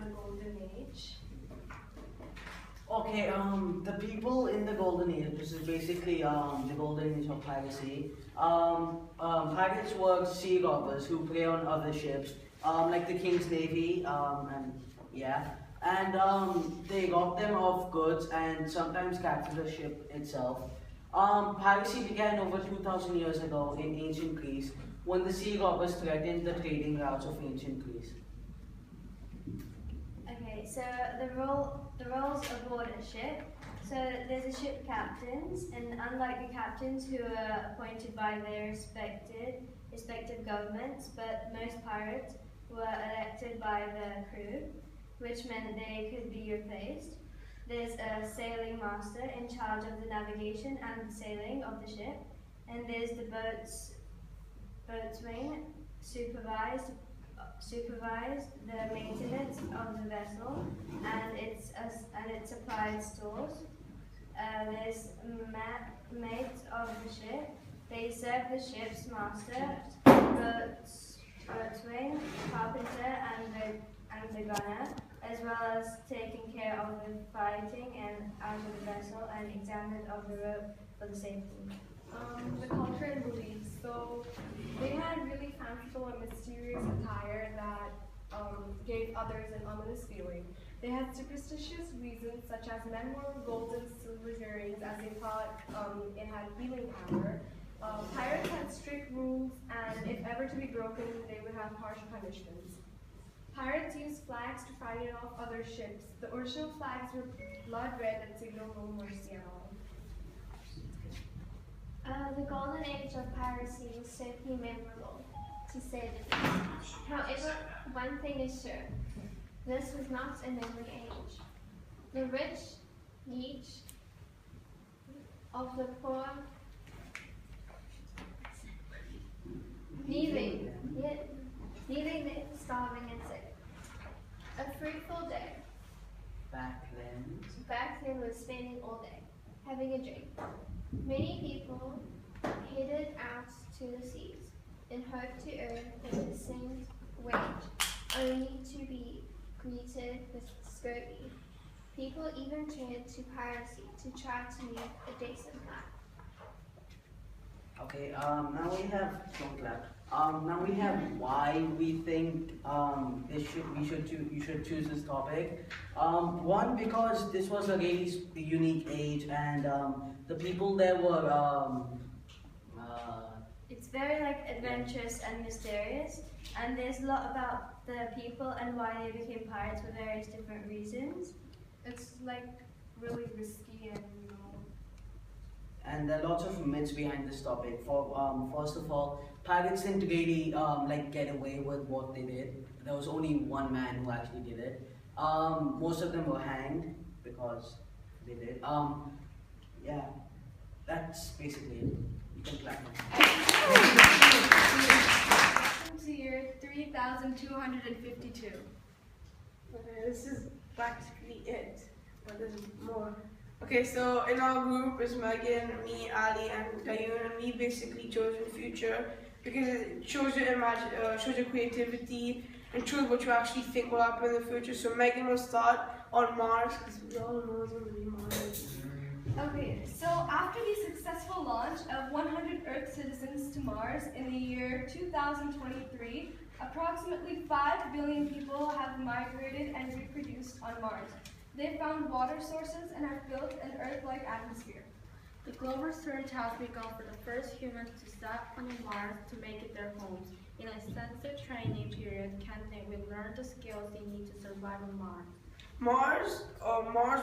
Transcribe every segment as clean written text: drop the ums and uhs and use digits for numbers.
the Golden Age? Okay, the people in the Golden Age, which is basically the Golden Age of piracy. Pirates were sea robbers who prey on other ships, like the King's Navy, and yeah, and they robbed them of goods and sometimes captured the ship itself. Piracy began over 2,000 years ago in ancient Greece when the sea robbers threatened the trading routes of ancient Greece. Okay, so the roles aboard a ship. So there's a ship captains, and unlike the captains who are appointed by their respective governments, but most pirates were elected by the crew, which meant they could be replaced. There's a sailing master in charge of the navigation and sailing of the ship, and there's the boatswain supervise the maintenance of the vessel and its applied stores. There's mates of the ship. They serve the ship's master, boatswain, carpenter, and the gunner, as well as taking care of the fighting and out of the vessel and examination of the rope for the safety. The culture and beliefs. So they had really fanciful and mysterious attire that gave others an ominous feeling. They had superstitious reasons, such as men wore gold and silver earrings as they thought it had healing power. Pirates had strict rules, and if ever to be broken, they would have harsh punishments. Pirates used flags to fight off other ships. The original flags were blood red and signaled no mercy at all. The golden age of piracy was certainly memorable, to say the least. However, one thing is sure, this was not an every age. The rich, each of the poor, leaving them starving and sick. A fruitful day. Back then was spending all day, having a drink. Many people headed out to the seas in hope to earn a decent wage, only to be greeted with scurvy. People even turned to piracy to try to live a decent life. Okay, now we have don't clap. Now we have why we think you should choose this topic. One, because this was a really unique age, and the people there were It's very adventurous and mysterious, and there's a lot about the people and why they became pirates for various different reasons. It's really risky and and there are lots of myths behind this topic. First of all, pirates didn't really get away with what they did. There was only one man who actually did it. Most of them were hanged because they did. Yeah, that's basically it. You can clap now. Welcome to year 3252. Okay, this is practically it, but there's more. Okay, so in our group is Megan, me, Ali, and Dayun, and we basically chose the future because it shows your shows your creativity and shows what you actually think will happen in the future. So Megan will start on Mars because we all know it's going to be Mars. Okay, so after the successful launch of 100 Earth citizens to Mars in the year 2023, approximately 5 billion people have migrated and reproduced on Mars. They found water sources and have built an Earth-like atmosphere. The global search has begun for the first humans to step on Mars to make it their homes. In a extensive training period, candidates will learn the skills they need to survive on Mars. Mars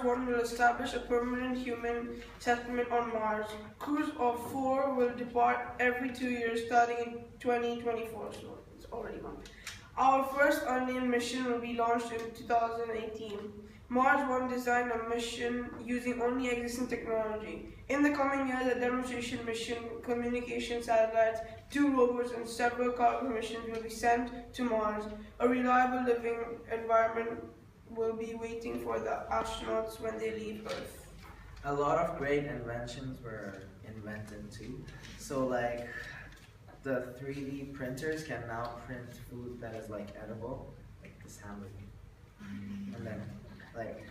One will establish a permanent human settlement on Mars. Crews of 4 will depart every 2 years starting in 2024, so it's already gone. Our first unmanned mission will be launched in 2018. Mars One designed a mission using only existing technology. In the coming years, a demonstration mission, communication satellites, 2 rovers, and several cargo missions will be sent to Mars. A reliable living environment will be waiting for the astronauts when they leave Earth. A lot of great inventions were invented too. So the 3D printers can now print food that is edible, like this hamburger. And then, like,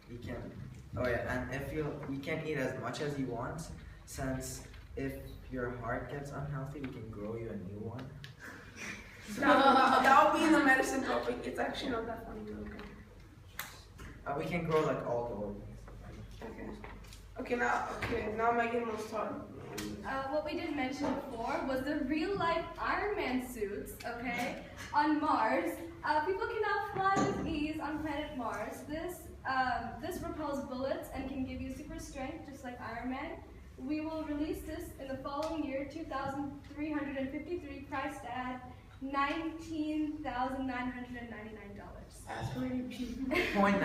you can, oh yeah, and if you can eat as much as you want, since if your heart gets unhealthy, we can grow you a new one. That would be in the medicine topic. It's actually not that funny. We can grow like all the organs. Okay, now Megan will start. What we didn't mention before was the real-life Iron Man suits, okay, on Mars. People can now fly with ease on planet Mars. This repels bullets and can give you super strength, just like Iron Man. We will release this in the following year, 2,353, priced at $19,999. That's really cheap. 0.99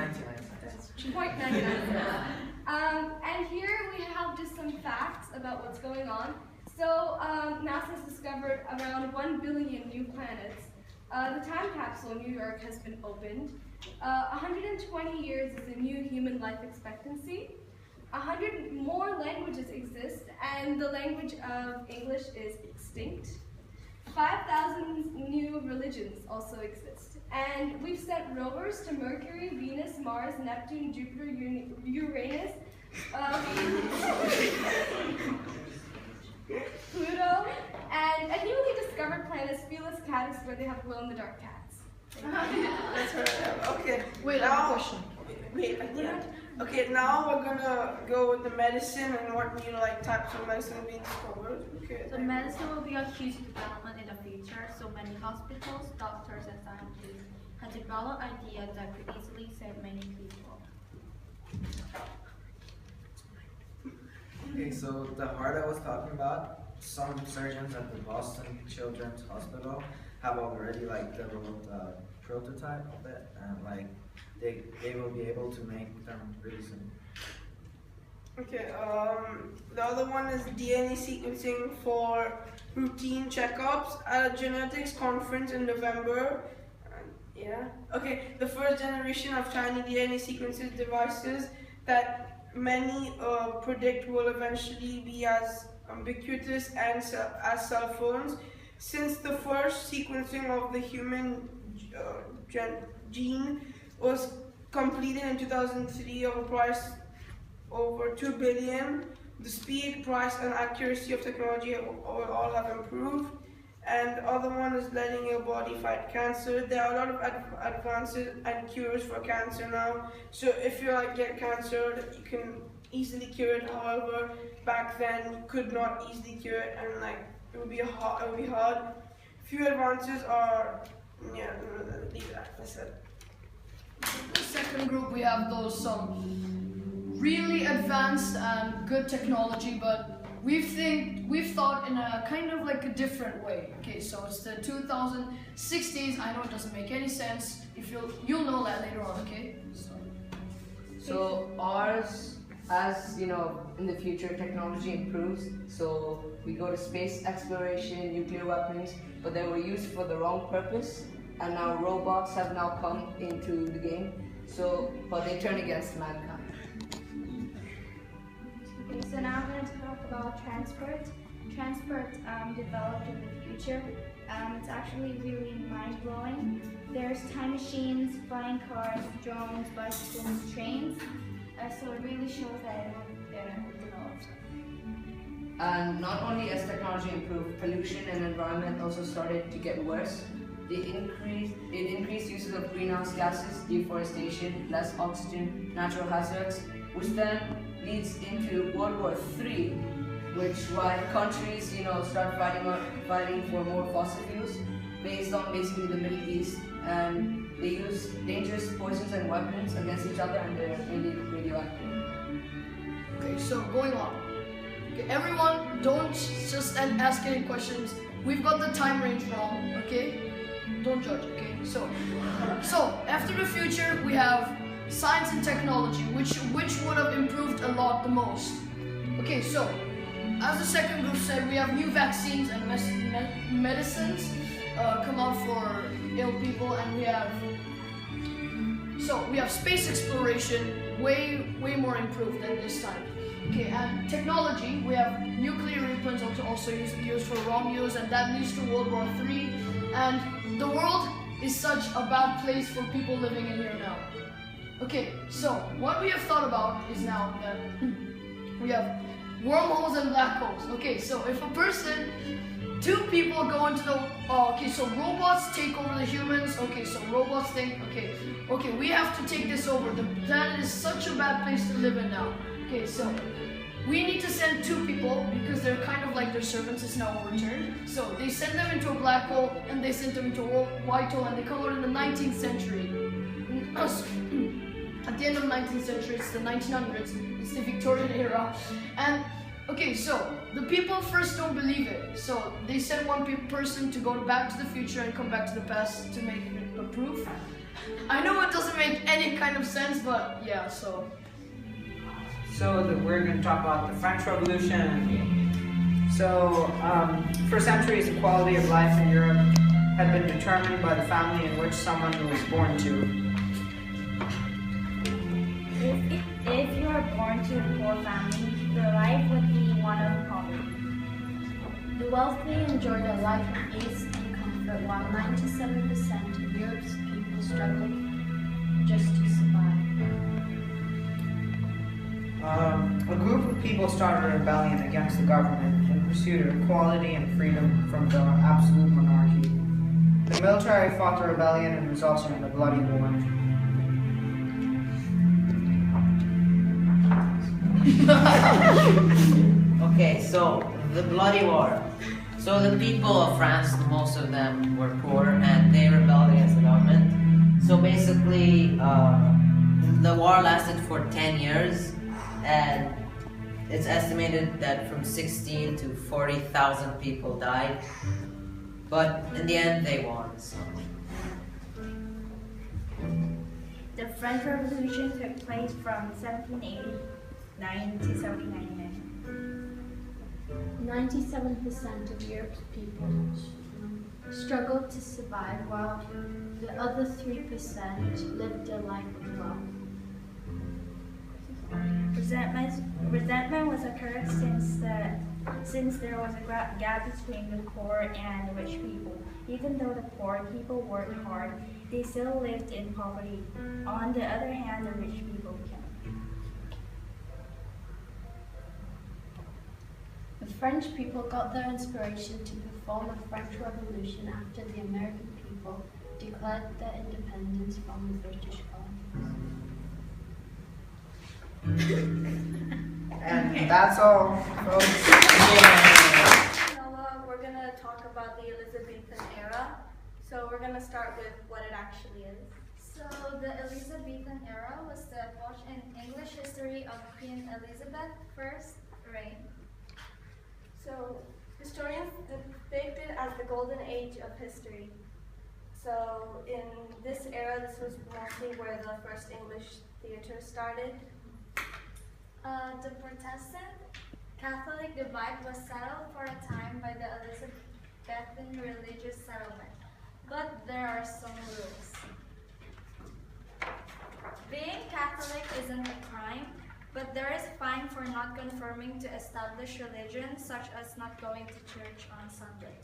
cents. 0.99. And here we have just some facts about what's going on. So NASA's discovered around 1 billion new planets. The time capsule in New York has been opened. 120 years is the new human life expectancy. 100 more languages exist, and the language of English is extinct. 5,000 new religions also exist. And we've sent rovers to Mercury, Venus, Mars, Neptune, Jupiter, Uranus, Pluto, and a newly discovered planet, Felis Catus, where they have glow-in-the-dark cats. That's right. Okay. Wait, I have a question. Wait, at the end. Okay, now we're gonna go with the medicine and what new types of medicine are being discovered. Okay. So medicine will be a huge development in the future, so many hospitals, doctors, and scientists have developed ideas that could easily save many people. Okay, so the heart I was talking about, some surgeons at the Boston Children's Hospital have already developed a prototype of it, and they will be able to make them really soon. Okay, the other one is DNA sequencing for routine checkups at a genetics conference in November. Yeah. Okay, the first generation of tiny DNA sequences devices that many predict will eventually be as ubiquitous as cell phones. Since the first sequencing of the human gene was completed in 2003 of a price over 2 billion, the speed, price, and accuracy of technology all have improved. And the other one is letting your body fight cancer. There are a lot of advances and cures for cancer now. So if you get cancer, you can easily cure it. However, back then you could not easily cure it, and it would be hard. Few advances are leave that. That's it. The second group, we have those really advanced and good technology, but we've thought in a kind of a different way. Okay, so it's the 2060s. I know it doesn't make any sense. If you'll know that later on. Okay. So ours, as you know, in the future technology improves. So we go to space exploration, nuclear weapons, but they were used for the wrong purpose. And now robots have now come into the game, but they turn against mankind. Okay, so now I'm going to talk about transport. Transport developed in the future. It's actually really mind-blowing. There's time machines, flying cars, drones, bicycles, trains. So it really shows that it developed. And not only has technology improved, pollution and environment also started to get worse. It increased uses of greenhouse gases, deforestation, less oxygen, natural hazards, which then leads into World War III, why countries, start fighting for more fossil fuels based on basically the Middle East, and they use dangerous poisons and weapons against each other, and they're mainly radioactive. Okay, so going on. Okay, everyone, don't just ask any questions. We've got the time range wrong. Okay. Don't judge, okay? So after the future, we have science and technology, which would have improved a lot the most. Okay, so as the second group said, we have new vaccines and medicines come out for ill people, and we have space exploration way more improved than this time. Okay, and technology, we have nuclear weapons also used for wrong use, and that leads to World War III. And the world is such a bad place for people living in here now. Okay, so what we have thought about is now that we have wormholes and black holes. Okay, so if a person, two people go into the, okay, so robots take over the humans. Okay, so robots think, okay, we have to take this over. The planet is such a bad place to live in now. Okay, so we need to send two people because they're kind of like their servants is now overturned. So they send them into a black hole and they send them into a white hole, and they come out in the 19th century. At the end of the 19th century, it's the 1900s, it's the Victorian era. And okay, so the people first don't believe it. So they send one person to go back to the future and come back to the past to make it a proof. I know it doesn't make any kind of sense, but yeah, so. We're going to talk about the French Revolution. So, for centuries, the quality of life in Europe had been determined by the family in which someone was born to. If you are born to a poor family, your life would be one of poverty. The wealthy enjoyed a life of ease and comfort, while 97% of Europe's people struggled just to survive. A group of people started a rebellion against the government in pursuit of equality and freedom from the absolute monarchy. The military fought the rebellion and resulted in a bloody war. Okay, so the bloody war. So the people of France, most of them were poor, and they rebelled against the government. So basically, the war lasted for 10 years, and it's estimated that from 16 to 40,000 people died. But in the end, they won. So. The French Revolution took place from 1789 to 1799. 97% of Europe's people struggled to survive, while the other 3% lived a life of wealth. Resentment was occurred since there was a gap between the poor and the rich people. Even though the poor people worked hard, they still lived in poverty. On the other hand, the rich people cannot. The French people got their inspiration to perform a French Revolution after the American people declared their independence from the British colonies. And that's all, folks. Now we're going to talk about the Elizabethan era. So we're going to start with what it actually is. So the Elizabethan era was the epoch in English history of Queen Elizabeth's reign. So historians depict it as the golden age of history. So in this era, this was mostly where the first English theater started. The Protestant-Catholic divide was settled for a time by the Elizabethan religious settlement, but there are some rules. Being Catholic isn't a crime, but there is a fine for not conforming to established religion, such as not going to church on Sunday.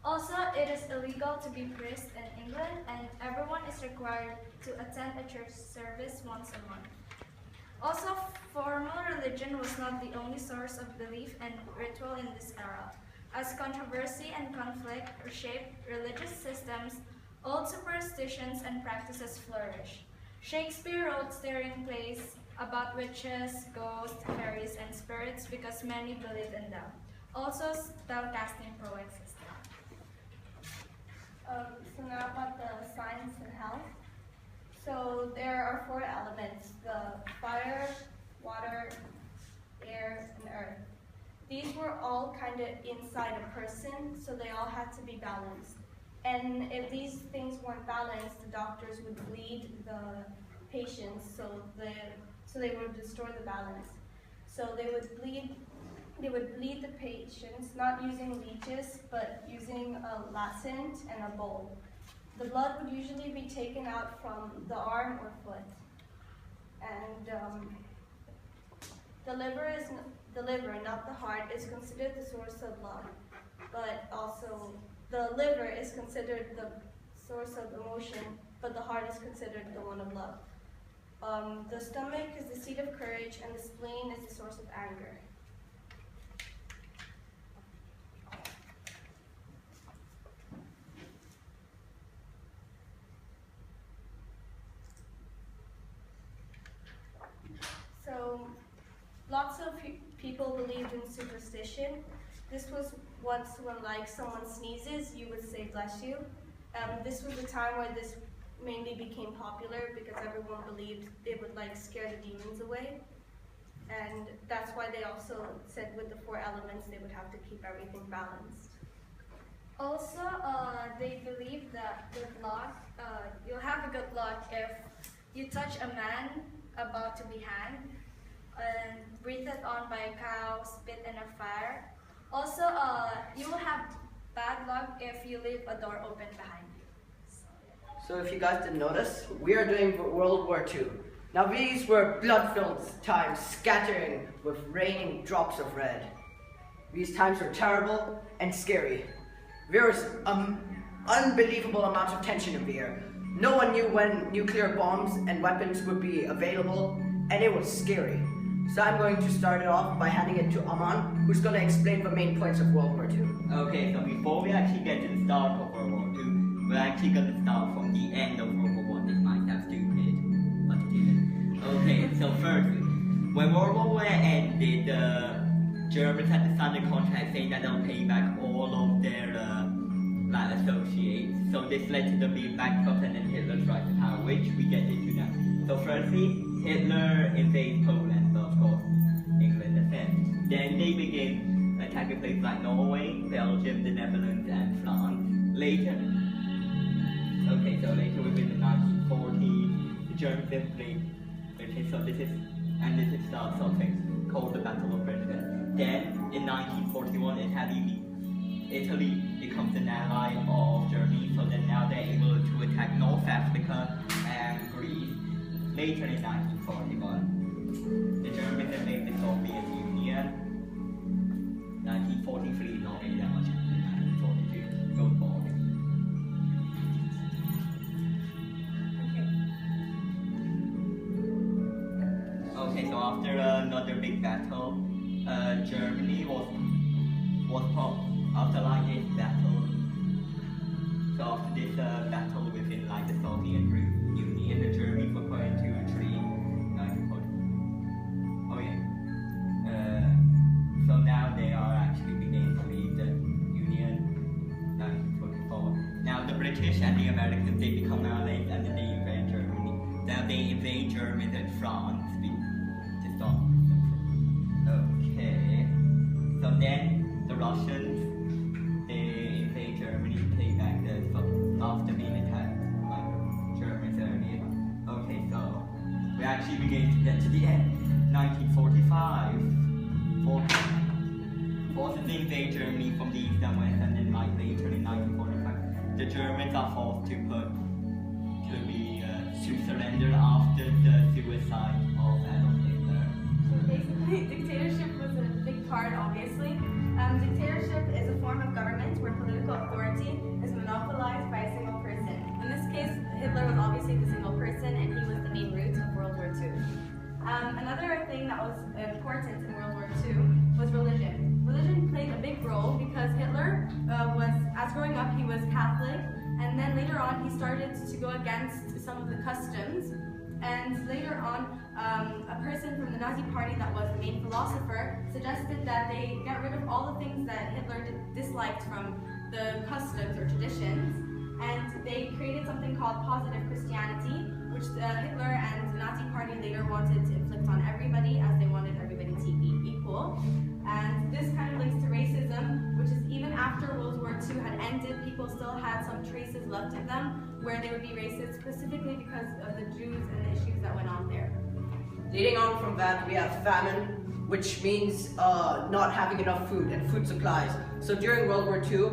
Also, it is illegal to be priest in England, and everyone is required to attend a church service once a month. Also, formal religion was not the only source of belief and ritual in this era. As controversy and conflict reshaped religious systems, old superstitions and practices flourished. Shakespeare wrote stirring plays about witches, ghosts, fairies, and spirits because many believed in them. Also, spellcasting pro existed. So now about the science and health. So there are 4 elements: the fire, water, air, and earth. These were all kind of inside a person, so they all had to be balanced. And if these things weren't balanced, the doctors would bleed the patients, so they would destroy the balance. So they would bleed the patients, not using leeches, but using a lancet and a bowl. The blood would usually be taken out from the arm or foot. And the liver, not the heart, is considered the source of blood. But also, the liver is considered the source of emotion, but the heart is considered the one of love. The stomach is the seat of courage, and the spleen is the source of anger. So, lots of people believed in superstition. This was once when, like, someone sneezes, you would say bless you. This was the time where this mainly became popular because everyone believed it would, like, scare the demons away. And that's why they also said with the 4 elements they would have to keep everything balanced. Also, they believe that good luck, you'll have a good luck if you touch a man about to be hanged, and breathed on by a cow, spit in a fire. Also, you will have bad luck if you leave a door open behind you. So if you guys didn't notice, we are doing World War II. Now these were blood-filled times, scattering with raining drops of red. These times were terrible and scary. There was an unbelievable amount of tension in the air. No one knew when nuclear bombs and weapons would be available, and it was scary. So I'm going to start it off by handing it to Aman, who's going to explain the main points of World War II. Okay, so before we actually get to the start of World War II, we're actually going to start from the end of World War I. This might sound stupid, but it isn't. Okay, so firstly, when World War I ended, the Germans had to sign a contract saying that they'll pay back all of their associates. So this led to them being bankrupt and then Hitler's rise to power, which we get into now. So firstly, Hitler invades Poland, but of course, England defends. Then they begin attacking places like Norway, Belgium, the Netherlands, and France. Later within the 1940s, the Germans invade Britain, so this is starts something called the Battle of Britain. Then, in 1941, Italy becomes an ally of Germany, so then now they're able to attack North Africa and Greece. Later in 1941, the Germans invade the Soviet Union. 1943, not really that much. 1942, goes forward. Okay, so after another big battle, Germany was after like this battle. So after this battle within like the Soviet Union, the Germans were put into retreat. So now they are actually beginning to leave the Union. 1944. Now the British and the Americans, they become allies and then they invade Germany. Now they invade Germany and France to stop them. Okay. So then the Russians, they invade Germany to take back the after being attacked by Germans earlier. Okay, so we actually begin to get to the end. 1945. Forces invade Germany from the east and west, and then like later in 1945, the Germans are forced to surrender after the suicide of Adolf Hitler. So basically, dictatorship was a big part, obviously. Dictatorship is a form of government where political authority is monopolized by a single person. In this case, Hitler was obviously the single person, and he was the main root of World War II. Another thing that was important in World War II was religion. Religion played a big role because Hitler as growing up, he was Catholic, and then later on he started to go against some of the customs. And later on, a person from the Nazi party that was the main philosopher suggested that they get rid of all the things that Hitler disliked from the customs or traditions, and they created something called positive Christianity, which Hitler and the Nazi party later wanted to inflict on everybody, as they wanted everybody to be equal. And this kind of links to racism, which is even after World War II had ended, people still had some traces left of them, where they would be racist, specifically because of the Jews and the issues that went on there. Leading on from that, we have famine, which means not having enough food and food supplies. So during World War II,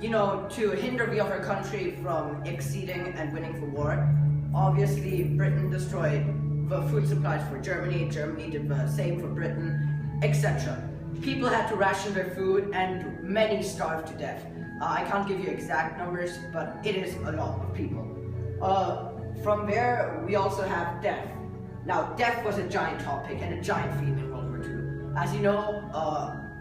to hinder the other country from exceeding and winning the war, obviously Britain destroyed the food supplies for Germany, Germany did the same for Britain, etc. People had to ration their food and many starved to death. I can't give you exact numbers, but it is a lot of people. From there, we also have death. Now, death was a giant topic and a giant theme in World War II. As you know,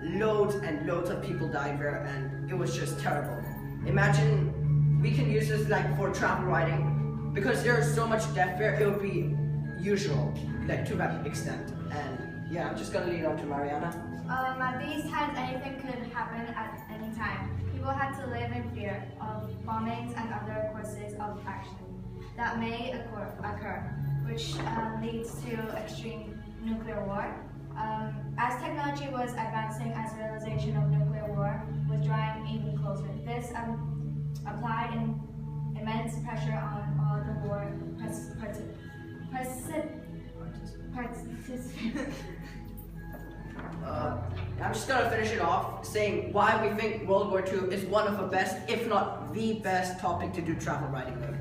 loads and loads of people died there, and it was just terrible. Imagine we can use this like for travel writing, because there is so much death there, it would be usual, like to that extent. And yeah, I'm just gonna lead on to Mariana. At these times, anything could happen at any time. People had to live in fear of bombings and other courses of action that may occur, which leads to extreme nuclear war. As technology was advancing, as realization of nuclear war was drawing even closer, this applied immense pressure on all the war participants. I'm just gonna finish it off saying why we think World War II is one of the best, if not the best topic to do travel writing with.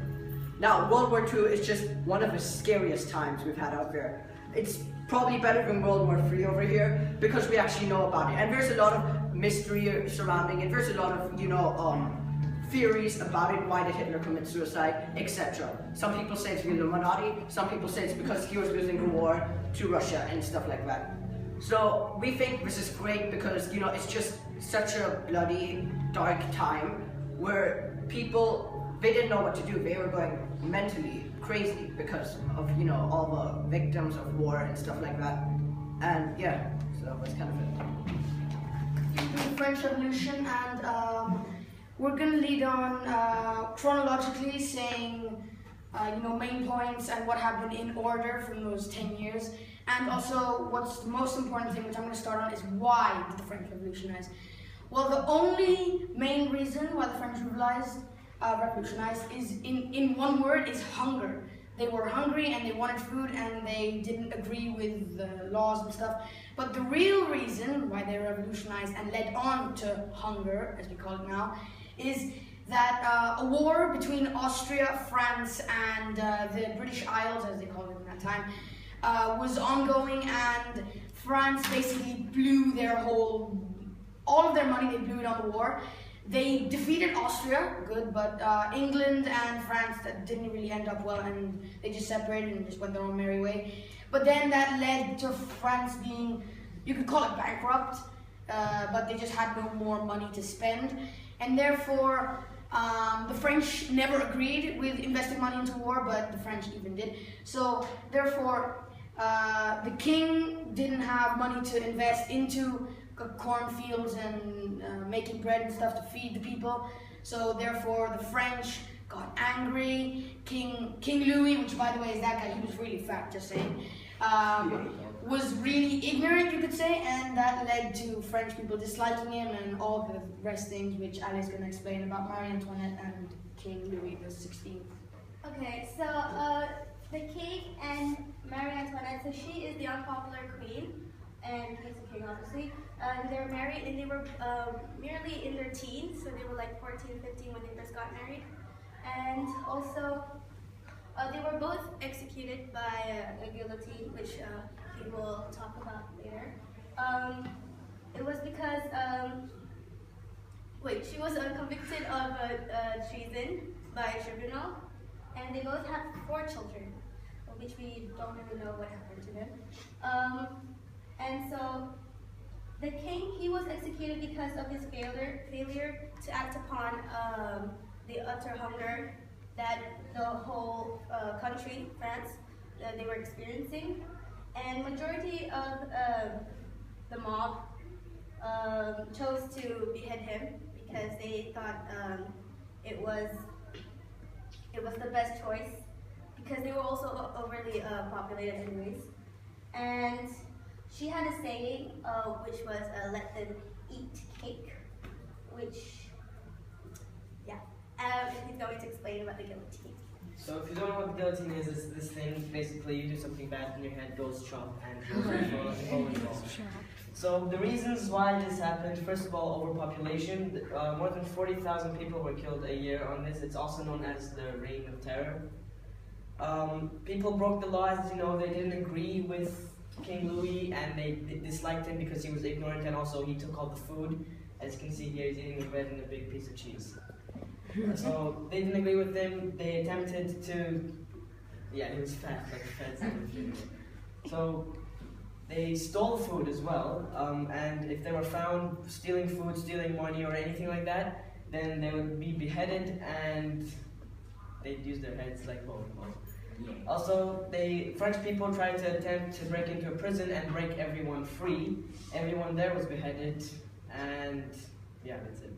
Now, World War II is just one of the scariest times we've had out there. It's probably better than World War III over here because we actually know about it. And there's a lot of mystery surrounding it. There's a lot of, theories about it. Why did Hitler commit suicide, etc. Some people say it's the Illuminati. Some people say it's because he was losing the war to Russia and stuff like that. So we think this is great because, it's just such a bloody, dark time where people, they didn't know what to do. They were going mentally crazy because of, all the victims of war and stuff like that. And yeah, so that's kind of it. The French Revolution, and we're going to lead on chronologically saying, main points and what happened in order from those 10 years. And also, what's the most important thing, which I'm going to start on, is why did the French revolutionize? Well, the only main reason why the French revolutionized is, in one word, is hunger. They were hungry and they wanted food and they didn't agree with the laws and stuff. But the real reason why they revolutionized and led on to hunger, as we call it now, is that a war between Austria, France, and the British Isles, as they called it in that time, was ongoing, and France basically blew all of their money, they blew it on the war. They defeated Austria, good, but England and France, that didn't really end up well, and they just separated and just went their own merry way. But then that led to France being, you could call it bankrupt, but they just had no more money to spend, and therefore the French never agreed with investing money into war, but the French even did. So therefore, the king didn't have money to invest into cornfields and making bread and stuff to feed the people. So therefore, the French got angry. King Louis, which by the way is that guy, he was really fat, just saying, was really ignorant, you could say, and that led to French people disliking him and all the rest things which Ali's going to explain about Marie Antoinette and King Louis the 16th. Okay, so the king and Marie Antoinette, so she is the unpopular queen, and he's the king, obviously. They were married, and they were merely in their teens, so they were like 14, 15 when they first got married. And also, they were both executed by a guillotine, which he will talk about later. It was because, she was convicted of treason by a tribunal, and they both had 4 children, which we don't really know what happened to them. And so, the king, he was executed because of his failure to act upon the utter hunger that the whole country, France, they were experiencing. And majority of the mob chose to behead him because they thought it was the best choice, because they were also overly populated anyways. And she had a saying, which was, let them eat cake, which, he's going to explain about the guillotine. So if you don't know what the guillotine is, it's this thing, basically you do something bad and your head goes chop and goes So the reasons why this happened, first of all, overpopulation. More than 40,000 people were killed a year on this. It's also known as the Reign of Terror. People broke the laws, they didn't agree with King Louis, and they disliked him because he was ignorant, and also he took all the food. As you can see here, he's eating the bread and a big piece of cheese. So they didn't agree with him. They attempted to, yeah, he was fat, like fat. So they stole food as well, and if they were found stealing food, stealing money, or anything like that, then they would be beheaded and they'd use their heads like bowling balls. Also, French people tried to attempt to break into a prison and break everyone free. Everyone there was beheaded, and yeah, that's it.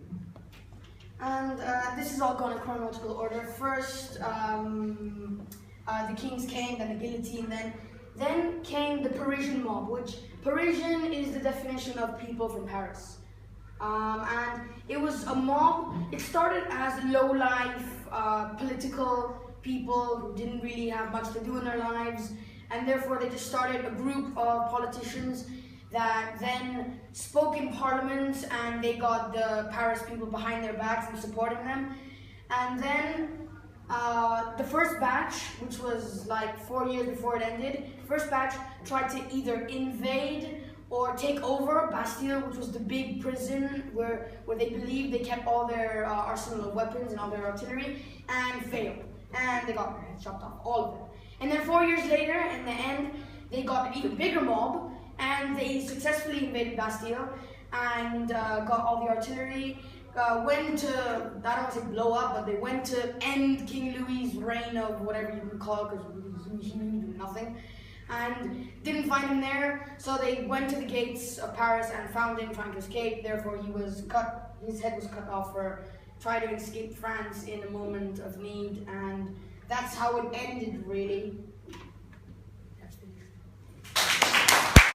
And this is all gone in chronological order. First, the kings came, then the guillotine, then came the Parisian mob, which Parisian is the definition of people from Paris. And it was a mob. It started as low-life political people who didn't really have much to do in their lives, and therefore they just started a group of politicians that then spoke in parliament, and they got the Paris people behind their backs and supporting them. And then the first batch, which was like 4 years before it ended, first batch tried to either invade or take over Bastille, which was the big prison where they believed they kept all their arsenal of weapons and all their artillery, and failed. And they got their heads chopped off, all of them. And then 4 years later, in the end, they got an even bigger mob, and they successfully invaded Bastille and got all the artillery, went to, I don't want to say blow up, but they went to end King Louis's reign of whatever you can call it, because he knew nothing, and didn't find him there, so they went to the gates of Paris and found him trying to escape. Therefore his head was cut off for trying to escape France in a moment of need, and that's how it ended, really.